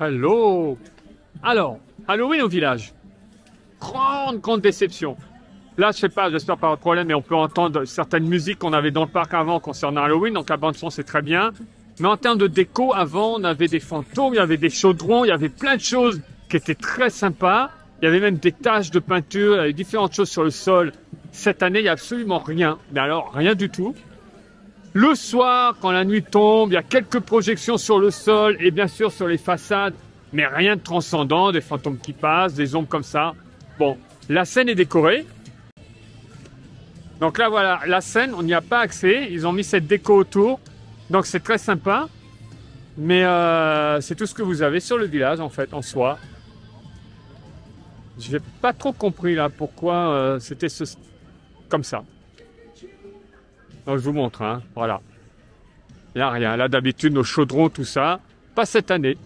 Hello. Alors, Halloween au village. Grande déception. Là, je sais pas, j'espère pas de problème, mais on peut entendre certaines musiques qu'on avait dans le parc avant concernant Halloween, donc la bande son c'est très bien. Mais en termes de déco, avant, on avait des fantômes, il y avait des chaudrons, il y avait plein de choses qui étaient très sympas. Il y avait même des taches de peinture, il y avait différentes choses sur le sol. Cette année, il n'y a absolument rien, mais alors rien du tout. Le soir, quand la nuit tombe, il y a quelques projections sur le sol et bien sûr sur les façades, mais rien de transcendant, des fantômes qui passent, des ombres comme ça. Bon, la scène est décorée. Donc là, voilà, la scène, on n'y a pas accès. Ils ont mis cette déco autour. Donc c'est très sympa. Mais c'est tout ce que vous avez sur le village, en fait, en soi. Je n'ai pas trop compris, là, pourquoi c'était comme ça. Donc je vous montre, hein, voilà. Il n'y a rien. Là, d'habitude, nos chaudrons, tout ça. Pas cette année.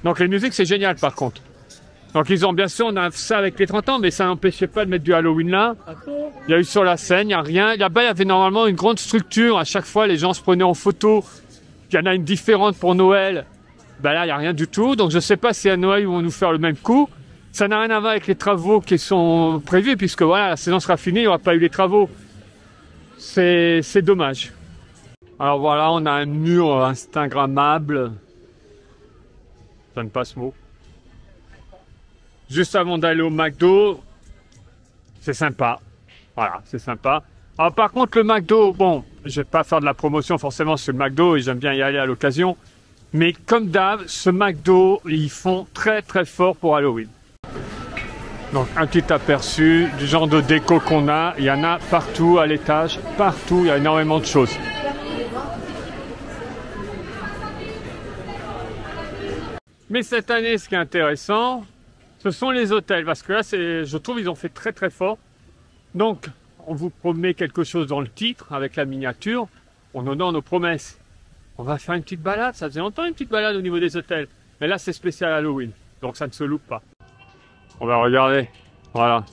Donc les musiques, c'est génial, par contre. Donc ils ont bien sûr, on a ça avec les 30 ans, mais ça n'empêchait pas de mettre du Halloween là. Il y a eu sur la scène, il n'y a rien. Là-bas, il y avait normalement une grande structure. À chaque fois, les gens se prenaient en photo. Il y en a une différente pour Noël. Ben là, il n'y a rien du tout. Donc je ne sais pas si à Noël, ils vont nous faire le même coup. Ça n'a rien à voir avec les travaux qui sont prévus, puisque voilà, la saison sera finie, il n'y aura pas eu les travaux. C'est dommage. Alors voilà, on a un mur instagrammable. J'aime pas ce mot. Juste avant d'aller au McDo, c'est sympa. Voilà, c'est sympa. Alors par contre, le McDo, bon, je vais pas faire de la promotion forcément sur le McDo et j'aime bien y aller à l'occasion. Mais comme d'hab, ce McDo, ils font très fort pour Halloween. Donc un petit aperçu du genre de déco qu'on a. Il y en a partout à l'étage, partout, il y a énormément de choses. Mais cette année, ce qui est intéressant, ce sont les hôtels, parce que là, je trouve ils ont fait très fort. Donc, on vous promet quelque chose dans le titre, avec la miniature, on honore nos promesses. On va faire une petite balade, ça faisait longtemps une petite balade au niveau des hôtels. Mais là, c'est spécial Halloween, donc ça ne se loupe pas. On va regarder, voilà.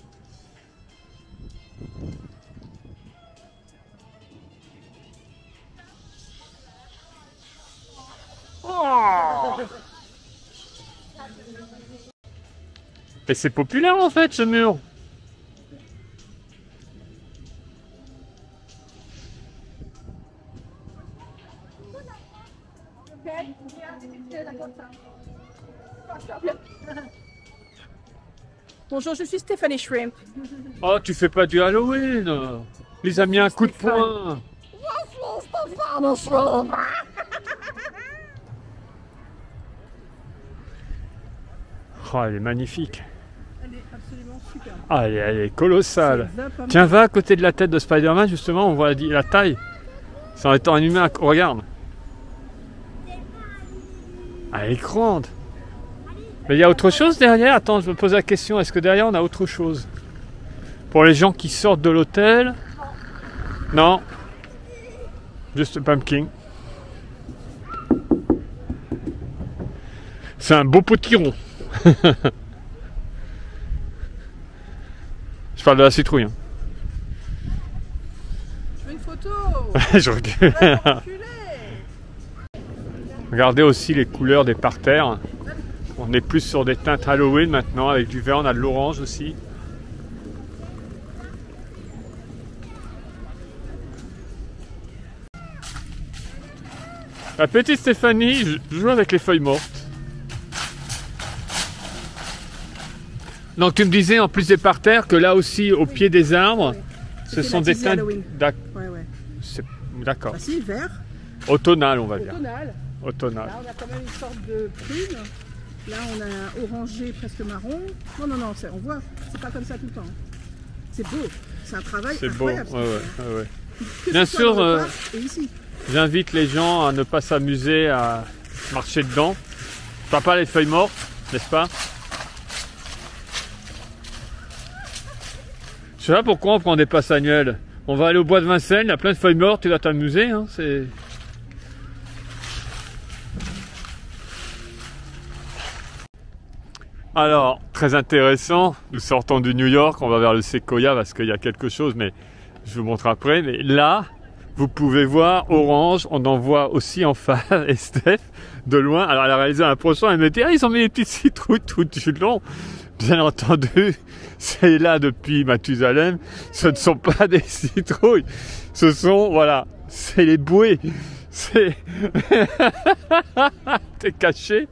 Oh! Et c'est populaire en fait ce mur. Bonjour, je suis Stéphanie Shrimp. Oh, tu fais pas du Halloween. Les a mis un coup de poing. Je suis Stéphanie Shrimp. Oh, elle est magnifique. Elle est absolument super. Ah, elle est colossale. Tiens, va à côté de la tête de Spider-Man, justement, on voit la taille. C'est en étant un humain. Regarde. Elle est grande. Mais il y a autre chose derrière. Attends, je me pose la question. Est-ce que derrière, on a autre chose? Pour les gens qui sortent de l'hôtel? Non. Juste pumpkin. C'est un beau potiron. Je parle de la citrouille. Hein. Je veux une photo. Je recule. Regardez aussi les couleurs des parterres. On est plus sur des teintes Halloween maintenant, avec du vert, on a de l'orange aussi. La petite Stéphanie joue avec les feuilles mortes. Donc tu me disais en plus des parterres que là aussi au pied des arbres, ce sont des teintes. D'accord. Ah si, vert. Automnal, on va dire. Automnal. Automnal. Là, on a quand même une sorte de prune. Là, on a orangé, presque marron. Non, on voit, c'est pas comme ça tout le temps. C'est beau. C'est un travail incroyable. C'est beau, ouais. Bien sûr, j'invite les gens à ne pas s'amuser à marcher dedans. Pas les feuilles mortes, n'est-ce pas? Je sais pas pourquoi on prend des passes annuelles. On va aller au bois de Vincennes, il y a plein de feuilles mortes, tu vas t'amuser. Hein, c'est... Alors, très intéressant, nous sortons du New York, on va vers le Sequoia parce qu'il y a quelque chose, mais je vous montre après. Mais là, vous pouvez voir orange, on en voit aussi en face, et Steph, de loin. Alors elle a réalisé un prochain, elle me dit, ah, ils ont mis des petites citrouilles tout du long. Bien entendu, c'est là depuis Mathusalem, ce ne sont pas des citrouilles, ce sont, voilà, c'est les bouées, c'est... T'es caché.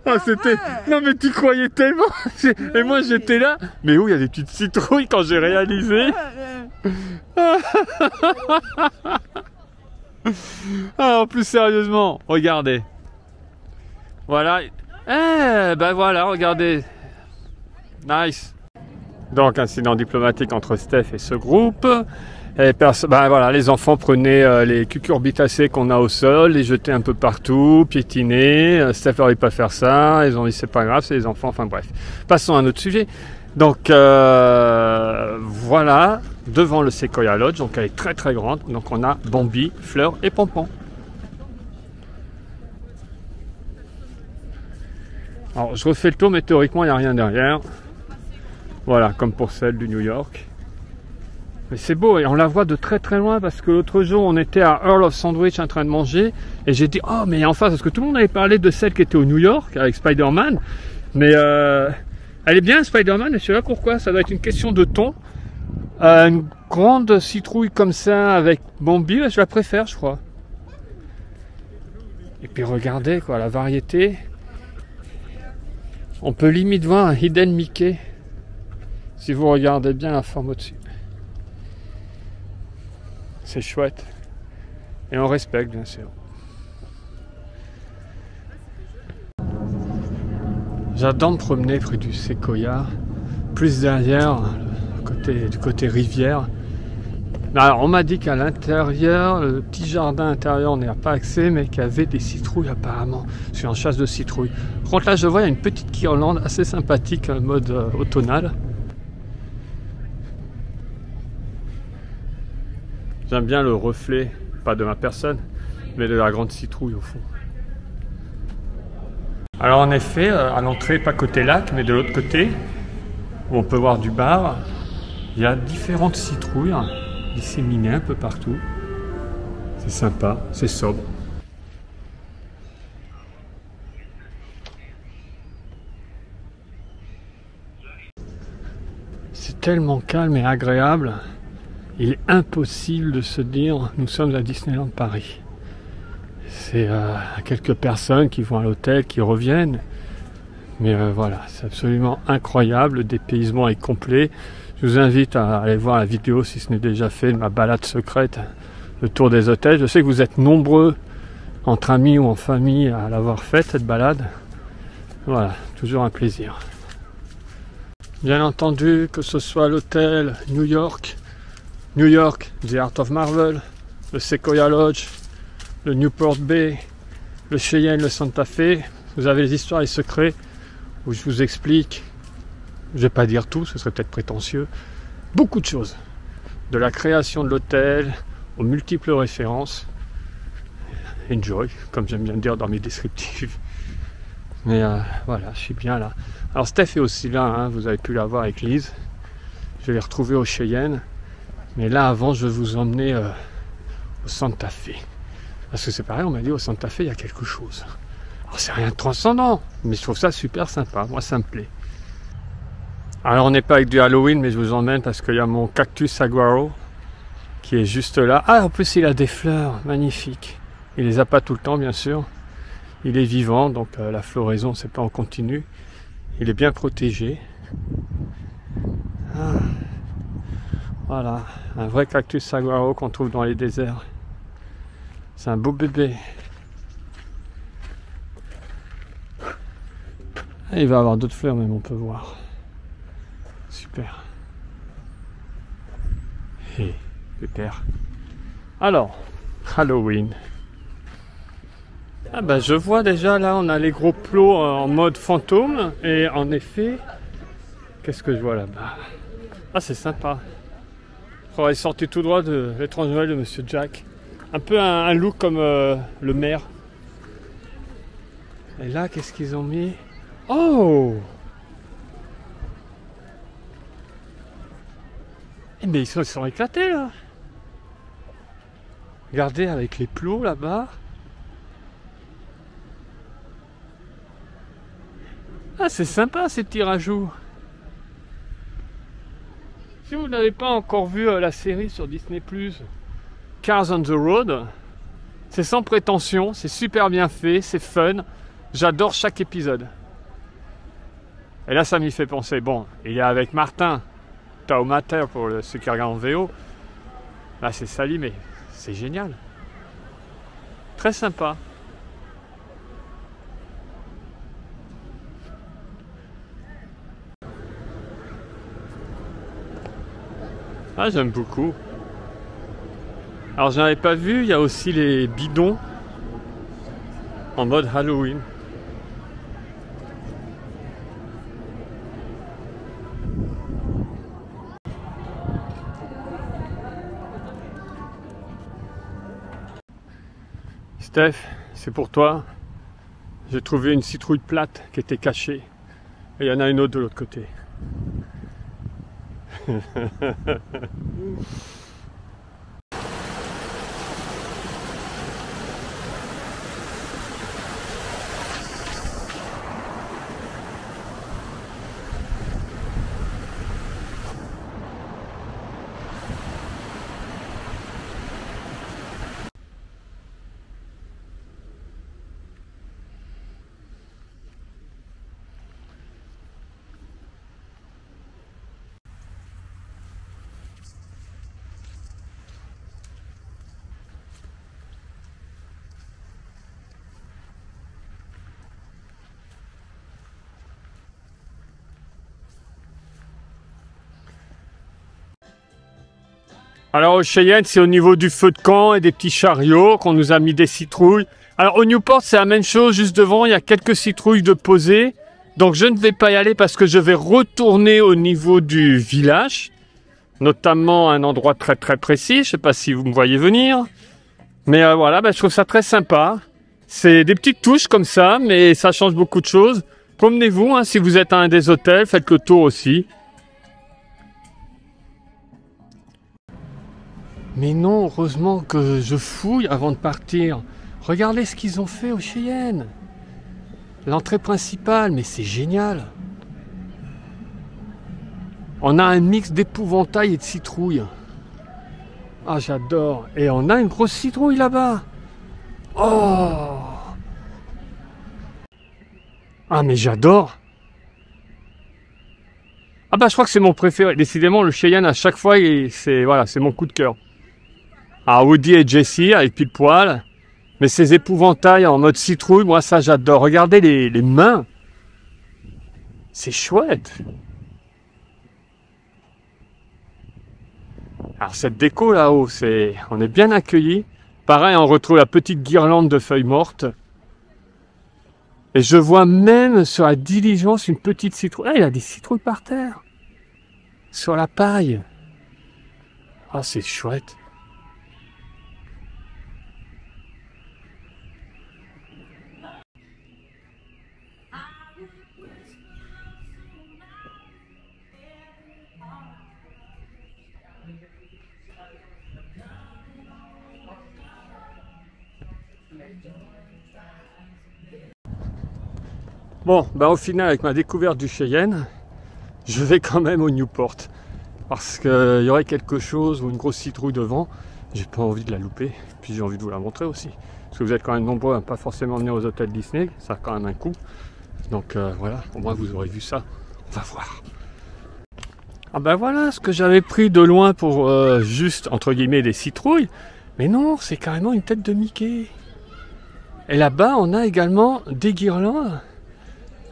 Ah, c'était... Non mais tu croyais tellement. Et moi j'étais là. Mais où il y a des petites citrouilles quand j'ai réalisé. Ah, plus sérieusement, regardez. Voilà. Ben voilà, regardez. Nice. Donc incident diplomatique entre Steph et ce groupe. Et ben voilà, les enfants prenaient les cucurbitacées qu'on a au sol, les jetaient un peu partout, piétinaient. Steph n'aurait pas faire ça. Ils ont dit c'est pas grave, c'est les enfants. Enfin bref. Passons à un autre sujet. Donc voilà, devant le Sequoia Lodge. Donc elle est très très grande. Donc on a Bambi, Fleur et Pompon. Alors je refais le tour, mais théoriquement il n'y a rien derrière. Voilà, comme pour celle du New York. Mais c'est beau, et on la voit de très très loin, parce que l'autre jour on était à Earl of Sandwich en train de manger, et j'ai dit, oh mais en face, parce que tout le monde avait parlé de celle qui était au New York, avec Spider-Man, mais elle est bien Spider-Man, et je sais pas pourquoi, ça doit être une question de ton. Une grande citrouille comme ça, avec Bambi, je la préfère je crois. Et puis regardez quoi, la variété. On peut limite voir un Hidden Mickey, si vous regardez bien la forme au-dessus. C'est chouette. Et on respecte, bien sûr. J'adore me promener près du Sequoia, plus derrière, du côté rivière. Alors, on m'a dit qu'à l'intérieur, le petit jardin intérieur, on n'y a pas accès, mais qu'il y avait des citrouilles apparemment. Je suis en chasse de citrouilles. Par contre, là, je vois, il y a une petite guirlande assez sympathique, en mode automnal. J'aime bien le reflet, pas de ma personne, mais de la grande citrouille au fond. Alors en effet, à l'entrée, pas côté lac, mais de l'autre côté, où on peut voir du bar, il y a différentes citrouilles disséminées un peu partout. C'est sympa, c'est sobre. C'est tellement calme et agréable. Il est impossible de se dire nous sommes à Disneyland Paris. C'est quelques personnes qui vont à l'hôtel, qui reviennent. Mais voilà, c'est absolument incroyable. Le dépaysement est complet. Je vous invite à aller voir la vidéo si ce n'est déjà fait de ma balade secrète, le tour des hôtels. Je sais que vous êtes nombreux entre amis ou en famille à l'avoir faite cette balade. Voilà, toujours un plaisir. Bien entendu, que ce soit l'hôtel New York, The Art of Marvel, le Sequoia Lodge, le Newport Bay, le Cheyenne, le Santa Fe, vous avez les histoires et secrets où je vous explique, je ne vais pas dire tout, ce serait peut-être prétentieux, beaucoup de choses. De la création de l'hôtel, aux multiples références. Enjoy, comme j'aime bien dire dans mes descriptifs. Mais voilà, je suis bien là. Alors Steph est aussi là, hein, vous avez pu la voir avec Lise. Je vais les retrouver au Cheyenne. Mais là, avant, je vais vous emmener au Santa Fe. Parce que c'est pareil, on m'a dit au Santa Fe, il y a quelque chose. Alors, c'est rien de transcendant, mais je trouve ça super sympa. Moi, ça me plaît. Alors, on n'est pas avec du Halloween, mais je vous emmène parce qu'il y a mon cactus saguaro qui est juste là. Ah, en plus, il a des fleurs magnifiques. Il les a pas tout le temps, bien sûr. Il est vivant, donc la floraison, c'est pas en continu. Il est bien protégé. Ah. Voilà, un vrai cactus saguaro qu'on trouve dans les déserts. C'est un beau bébé. Et il va avoir d'autres fleurs même, on peut voir. Super. Et super. Alors, Halloween. Ah ben je vois déjà là, on a les gros plots en mode fantôme. Et en effet, qu'est-ce que je vois là-bas? Ah, c'est sympa. On est sorti tout droit de l'étrange Noël de Monsieur Jack. Un peu un look comme le maire. Et là, qu'est-ce qu'ils ont mis? Oh! Eh bien, ils sont éclatés là. Regardez avec les plots là-bas. Ah, c'est sympa ces petits rajouts. Si vous n'avez pas encore vu la série sur Disney+, Cars on the Road, c'est sans prétention, c'est super bien fait, c'est fun. J'adore chaque épisode. Et là, ça m'y fait penser. Bon, il est avec Martin Taumater pour ceux qui regardent en VO. Là, c'est Sally, mais c'est génial. Très sympa. Ah, j'aime beaucoup. Alors, je n'avais pas vu, il y a aussi les bidons en mode Halloween. Steph, c'est pour toi. J'ai trouvé une citrouille plate qui était cachée. Et il y en a une autre de l'autre côté. Alors au Cheyenne, c'est au niveau du feu de camp et des petits chariots qu'on nous a mis des citrouilles. Alors au Newport, c'est la même chose. Juste devant, il y a quelques citrouilles de posées. Donc je ne vais pas y aller parce que je vais retourner au niveau du village. Notamment à un endroit très très précis. Je ne sais pas si vous me voyez venir. Mais voilà, je trouve ça très sympa. C'est des petites touches comme ça, mais ça change beaucoup de choses. Promenez-vous, hein, si vous êtes à un des hôtels, faites le tour aussi. Mais non, heureusement que je fouille avant de partir. Regardez ce qu'ils ont fait au Cheyenne. L'entrée principale, mais c'est génial. On a un mix d'épouvantail et de citrouille. Ah, j'adore. Et on a une grosse citrouille là-bas. Oh! Ah, mais j'adore. Ah je crois que c'est mon préféré. Décidément, le Cheyenne, à chaque fois, c'est voilà, c'est mon coup de cœur. Ah, Woody et Jessie avec pile poil. Mais ces épouvantails en mode citrouille, moi ça j'adore. Regardez les mains. C'est chouette. Alors cette déco là-haut, on est bien accueillis. Pareil, on retrouve la petite guirlande de feuilles mortes. Et je vois même sur la diligence une petite citrouille. Ah, il y a des citrouilles par terre. Sur la paille. Ah, c'est chouette. Bon, au final, avec ma découverte du Cheyenne, je vais quand même au Newport. Parce qu'il y aurait quelque chose ou une grosse citrouille devant. J'ai pas envie de la louper. Puis j'ai envie de vous la montrer aussi. Parce que vous êtes quand même nombreux à pas forcément venir aux hôtels Disney. Ça a quand même un coût. Donc voilà, au moins vous aurez vu ça. On va voir. Ah voilà ce que j'avais pris de loin pour juste, entre guillemets, des citrouilles. Mais non, c'est carrément une tête de Mickey. Et là-bas, on a également des guirlandes.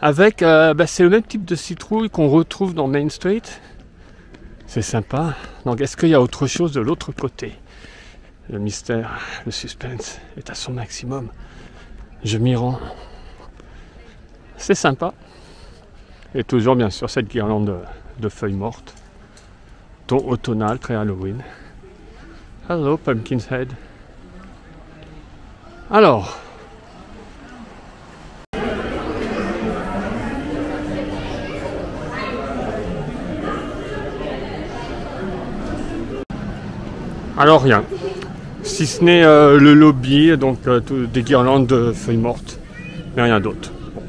Avec, c'est le même type de citrouille qu'on retrouve dans Main Street. C'est sympa. Donc est-ce qu'il y a autre chose de l'autre côté? Le mystère, le suspense est à son maximum. Je m'y rends. C'est sympa. Et toujours bien sûr cette guirlande de feuilles mortes. Ton automnal, très Halloween. Hello Pumpkin's Head. Alors. Alors rien. Si ce n'est le lobby, donc des guirlandes de feuilles mortes, mais rien d'autre. Bon.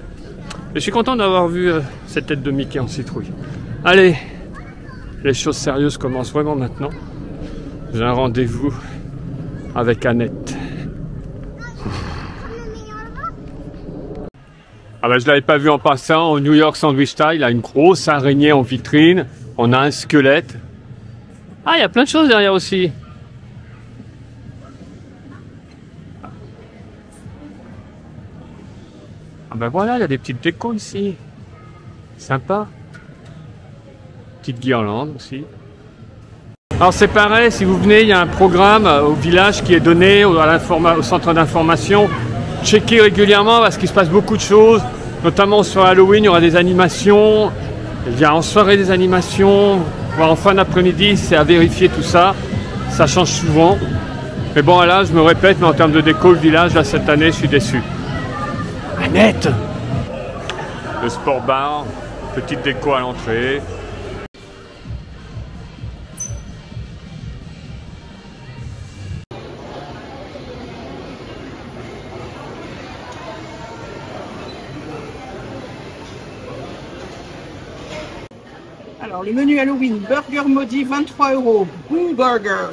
Et je suis content d'avoir vu cette tête de Mickey en citrouille. Allez, les choses sérieuses commencent vraiment maintenant. J'ai un rendez-vous avec Annette. Ah ben, je ne l'avais pas vu en passant au New York Sandwich Style. Il a une grosse araignée en vitrine. On a un squelette. Ah, il y a plein de choses derrière aussi. Ah ben voilà, il y a des petites décos ici. Sympa. Petite guirlande aussi. Alors c'est pareil, si vous venez, il y a un programme au village qui est donné au centre d'information. Checkez régulièrement parce qu'il se passe beaucoup de choses. Notamment sur Halloween, il y aura des animations. Il y a en soirée des animations. Voire en fin d'après-midi, c'est à vérifier tout ça. Ça change souvent. Mais bon, là, je me répète, mais en termes de déco, le village, là, cette année, je suis déçu. Annette! Le sport bar, petite déco à l'entrée. Alors, le menu Halloween, burger maudit, 23 €, Boom Burger.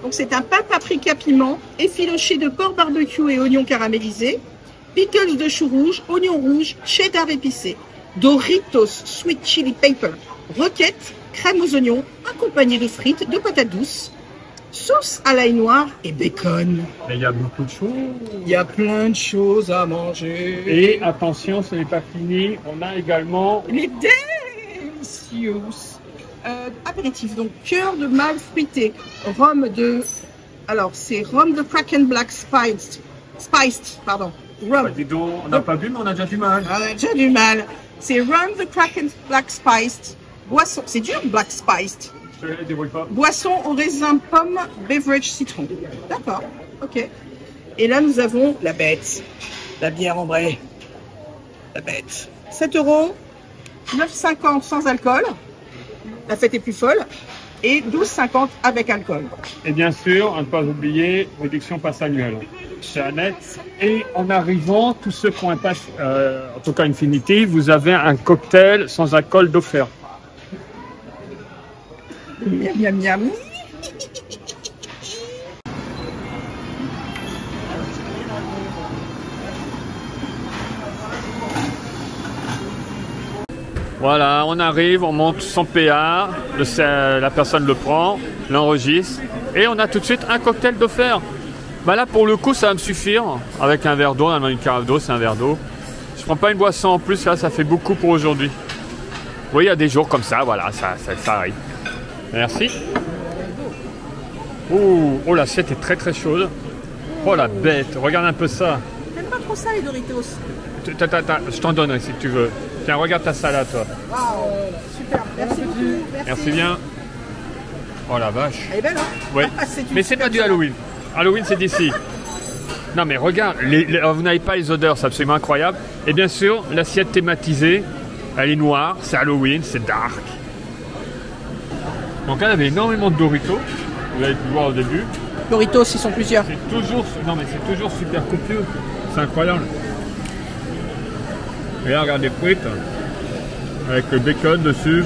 Donc, c'est un pain paprika piment, effiloché de porc barbecue et oignons caramélisés, pickles de chou rouge, oignons rouges, cheddar épicé, Doritos Sweet Chili Pepper, roquette, crème aux oignons, accompagné de frites, de patates douces, sauce à l'ail noir et bacon. Et il y a beaucoup de choses. Il y a plein de choses à manger. Et attention, ce n'est pas fini. On a également Les délicieux apéritifs. Donc, cœur de mâle fruité, rhum de... Alors, c'est rhum de Kraken Black Spiced, pardon. Rum. Bah, dis donc, on n'a pas bu, mais on a déjà du mal. On a déjà du mal. C'est Rum the Kraken Black Spiced. Boisson, c'est dur, Black Spiced. Je ne débrouille pas. Boisson au raisin pomme, beverage citron. D'accord, ok. Et là, nous avons la bête. La bière ambrée. La bête. 7 €, 9,50 sans alcool. La fête est plus folle. Et 12,50 avec alcool. Et bien sûr, à ne pas oublier, réduction passe annuelle chez Annette. Et en arrivant, tous ceux qui ont un pass, en tout cas Infinity, vous avez un cocktail sans alcool d'offert. Miam, miam, miam. Voilà, on arrive, on monte son PA, la personne le prend, l'enregistre, et on a tout de suite un cocktail d'offert. Bah là, pour le coup, ça va me suffire. Avec un verre d'eau, on a une carafe d'eau, c'est un verre d'eau. Je prends pas une boisson en plus, là, ça fait beaucoup pour aujourd'hui. Oui, il y a des jours comme ça, voilà, ça arrive. Merci. Oh, l'assiette est très très chaude. Oh la bête, regarde un peu ça. T'aimes pas trop ça, les Doritos? Je t'en donne si tu veux. Tiens, regarde ta salade, toi. Waouh, super, merci beaucoup. Merci bien. Oh la vache. Elle est belle, hein? Oui. Mais c'est pas du Halloween. Halloween, c'est d'ici. Non, mais regarde, vous n'avez pas les odeurs, c'est absolument incroyable. Et bien sûr, l'assiette thématisée, elle est noire, c'est Halloween, c'est dark. Donc, elle avait énormément de Doritos. Vous avez pu voir au début. Doritos, ils sont plusieurs. C'est toujours, non, mais c'est toujours super copieux. C'est incroyable. Et là, regarde les frites avec le bacon dessus.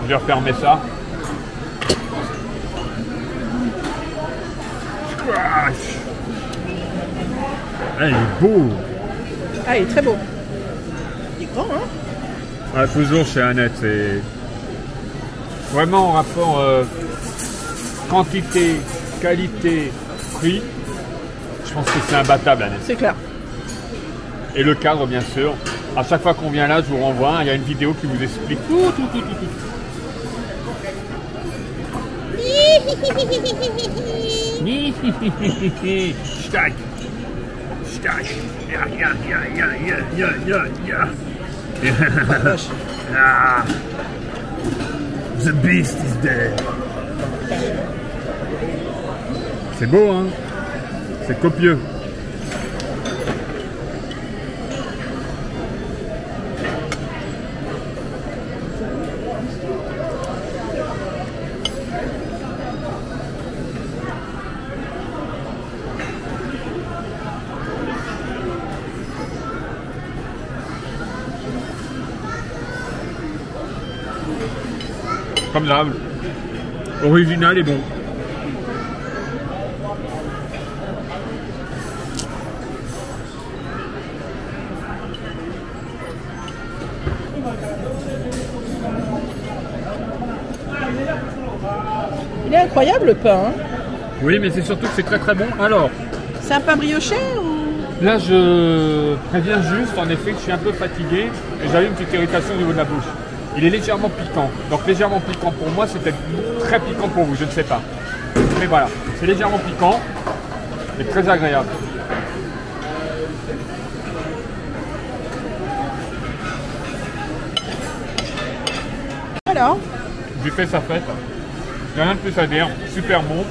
Je vais refermer ça. Ah, il est beau. Ah, il est très beau. Il est grand, hein? Ah, toujours chez Annette, c'est vraiment en rapport quantité, qualité, prix. Je pense que c'est imbattable, Annette. C'est clair. Et le cadre, bien sûr. À chaque fois qu'on vient là, je vous renvoie. Il y a une vidéo qui vous explique tout. Stack. Ah. The beast is dead. C'est beau, hein? C'est copieux. Comme d'hab. Original et bon. Il est incroyable le pain. Hein. Oui, mais c'est surtout que c'est très très bon. Alors, c'est un pain brioché ou... Là, je préviens juste, en effet, que je suis un peu fatigué et j'avais une petite irritation au niveau de la bouche. Il est légèrement piquant. Donc légèrement piquant pour moi, c'est peut-être très piquant pour vous, je ne sais pas. Mais voilà, c'est légèrement piquant et très agréable. Alors, j'ai fait sa fête. Il n'y a rien de plus à dire. Super bon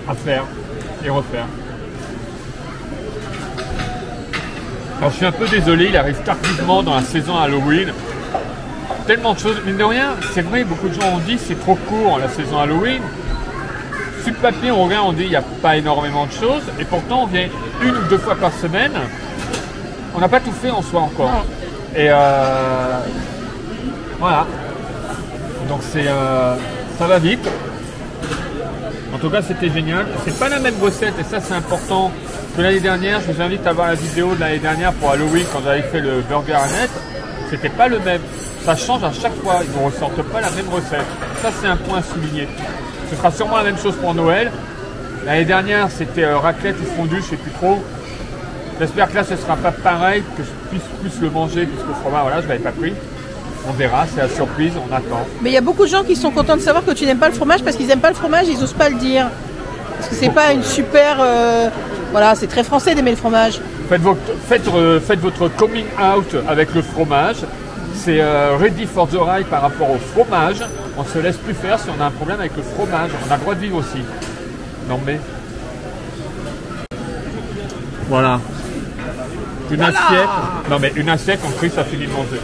à faire et refaire. Alors je suis un peu désolé, il arrive tardivement dans la saison Halloween. Tellement de choses, mine de rien, c'est vrai, beaucoup de gens ont dit c'est trop court la saison Halloween. Sur le papier, on regarde, on dit il n'y a pas énormément de choses, et pourtant on vient 1 ou 2 fois par semaine. On n'a pas tout fait en soi encore. Et voilà. Donc c'est ça va vite. En tout cas, c'était génial. C'est pas la même recette, et ça c'est important. Que l'année dernière, je vous invite à voir la vidéo de l'année dernière pour Halloween quand j'avais fait le burger à net. C'était pas le même. Ça change à chaque fois. Ils ne ressortent pas la même recette. Ça, c'est un point à souligner. Ce sera sûrement la même chose pour Noël. L'année dernière, c'était raclette ou fondue, je sais plus trop. J'espère que là, ce sera pas pareil, que je puisse plus le manger puisque le fromage, voilà, je l'avais pas pris. On verra, c'est la surprise, on attend. Mais il y a beaucoup de gens qui sont contents de savoir que tu n'aimes pas le fromage parce qu'ils n'aiment pas le fromage, ils n'osent pas le dire. Parce que c'est pas une super... voilà, c'est très français d'aimer le fromage. Faites votre coming out avec le fromage. C'est ready for the ride par rapport au fromage. On se laisse plus faire si on a un problème avec le fromage. On a le droit de vivre aussi. Non mais... Voilà. Une assiette. Non mais une assiette, on crie, ça finit de manger.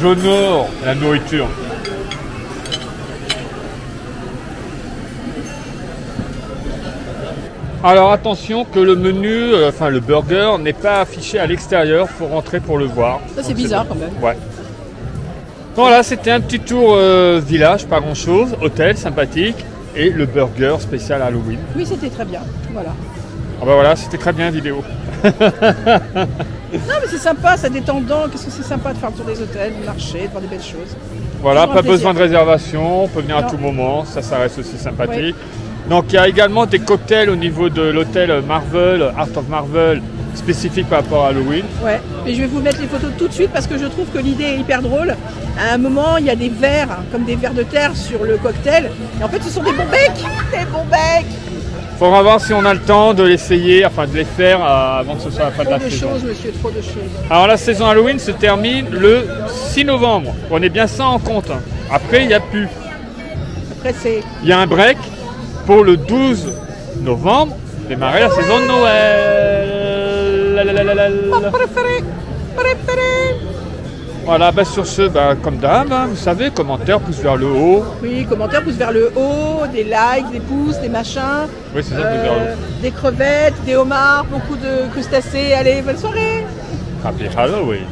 J'honore la nourriture. Alors attention que le menu, enfin le burger n'est pas affiché à l'extérieur, faut rentrer pour le voir. Ça c'est bizarre quand même. Ouais. Voilà, c'était un petit tour village, pas grand chose, hôtel sympathique et le burger spécial Halloween. Oui, c'était très bien, voilà. Ah bah voilà, c'était très bien vidéo. Non mais c'est sympa, ça détendant, qu'est-ce que c'est sympa de faire le tour des hôtels, de marcher, de voir des belles choses. Voilà, pas besoin de réservation, on peut venir à tout moment, ça reste aussi sympathique. Ouais. Donc il y a également des cocktails au niveau de l'hôtel Marvel, Art of Marvel, spécifiques par rapport à Halloween. Ouais, et je vais vous mettre les photos tout de suite parce que je trouve que l'idée est hyper drôle. À un moment, il y a des verres, comme des verres de terre sur le cocktail, et en fait ce sont des bons becs. Des bons becs. Faudra voir si on a le temps de l'essayer, enfin de les faire avant que ce soit la fin de la saison. Trop de choses, monsieur, trop de choses. Alors la saison Halloween se termine le 6 novembre. Prenez bien ça en compte. Après, il n'y a plus. Après, c'est... Il y a un break pour le 12 novembre, démarrer la saison de Noël. Préféré. Voilà, bah sur ce, bah, comme d'hab, hein, vous savez, commentaires, pouce vers le haut. Oui, commentaires, pouce vers le haut, des likes, des pouces, des machins. Oui, c'est ça, pouce vers le haut. Des crevettes, des homards, beaucoup de crustacés. Allez, bonne soirée. Happy Halloween.